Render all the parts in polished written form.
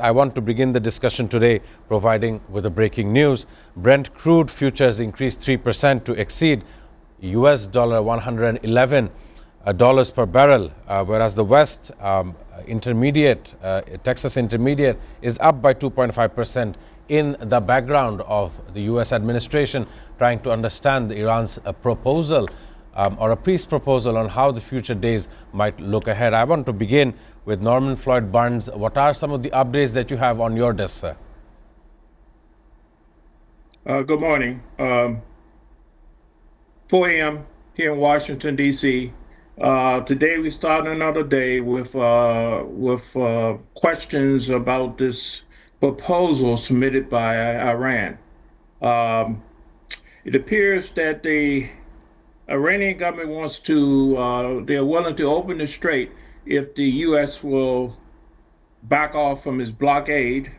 I want to begin the discussion today providing with the breaking news. Brent crude futures increased 3% to exceed US dollar 111 dollars per barrel, whereas the West Intermediate, Texas Intermediate, is up by 2.5% in the background of the US administration trying to understand Iran's proposal or a peace proposal on how the future days might look ahead. I want to begin with Norman Floyd Barnes. What are some of the updates that you have on your desk, sir? Good morning. 4 a.m. here in Washington, D.C. Today we start another day with questions about this proposal submitted by Iran. Um, it appears that the Iranian government wants to, they're willing to open the strait if the U.S. will back off from its blockade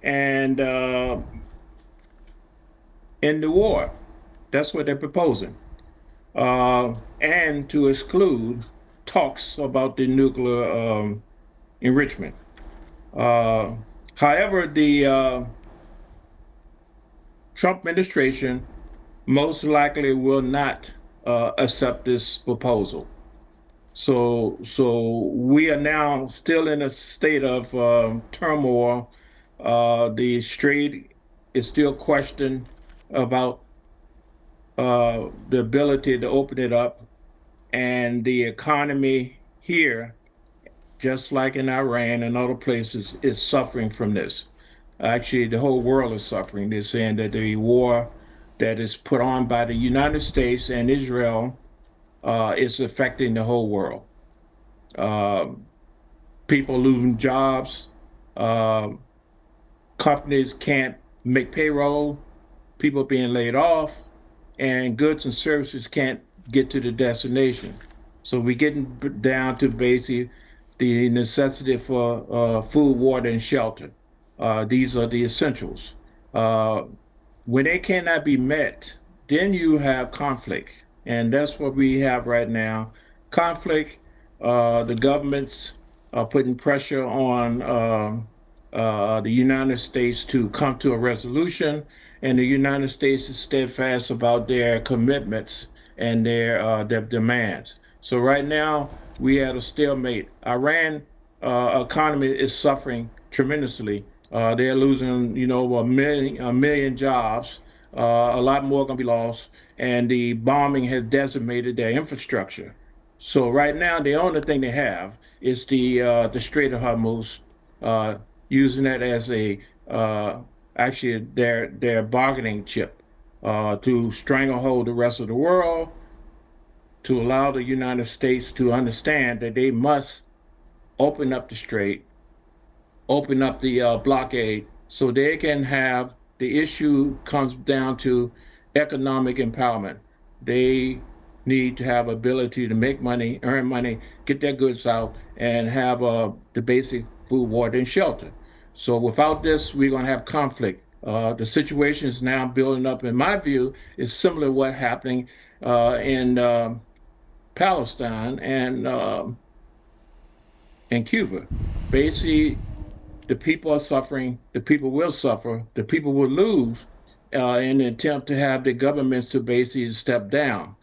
and end the war. That's what they're proposing. And to exclude talks about the nuclear enrichment. However, the Trump administration most likely will not accept this proposal. So we are now still in a state of turmoil. The strait is still questioned about the ability to open it up, and the economy here, just like in Iran and other places, is suffering from this. Actually, the whole world is suffering. They're saying that the war that is put on by the United States and Israel is affecting the whole world. Uh, People losing jobs, uh, companies can't make payroll, people being laid off, and goods and services can't get to the destination. So we're getting down to basically the necessity for food, water, and shelter. These are the essentials. Uh, when they cannot be met, then you have conflict. And that's what we have right now. Conflict, the governments are putting pressure on the United States to come to a resolution, and the United States is steadfast about their commitments and their demands. So right now we had a stalemate. Iran economy is suffering tremendously. They're losing, a million jobs. A lot more going to be lost, and the bombing has decimated their infrastructure. So right now, the only thing they have is the Strait of Hormuz, uh, using that as a actually their bargaining chip to stranglehold the rest of the world, to allow the United States to understand that they must open up the strait, open up the blockade, so they can have the issue comes down to economic empowerment. They need to have ability to make money, earn money, get their goods out, and have the basic food, water, and shelter. So without this, we're going to have conflict. The situation is now building up. In my view, is similar to what happening in Palestine and Cuba. Basically, the people are suffering, the people will suffer, the people will lose in an attempt to have the governments to basically step down.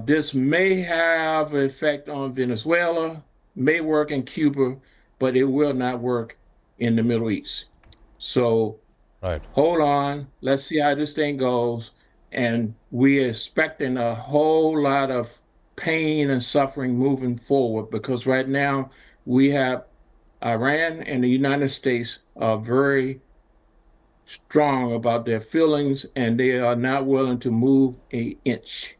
This may have an effect on Venezuela, may work in Cuba, but it will not work in the Middle East. So Right. hold on, let's see how this thing goes. And we're expecting a whole lot of pain and suffering moving forward, because right now we have Iran and the United States are very strong about their feelings, and they are not willing to move an inch.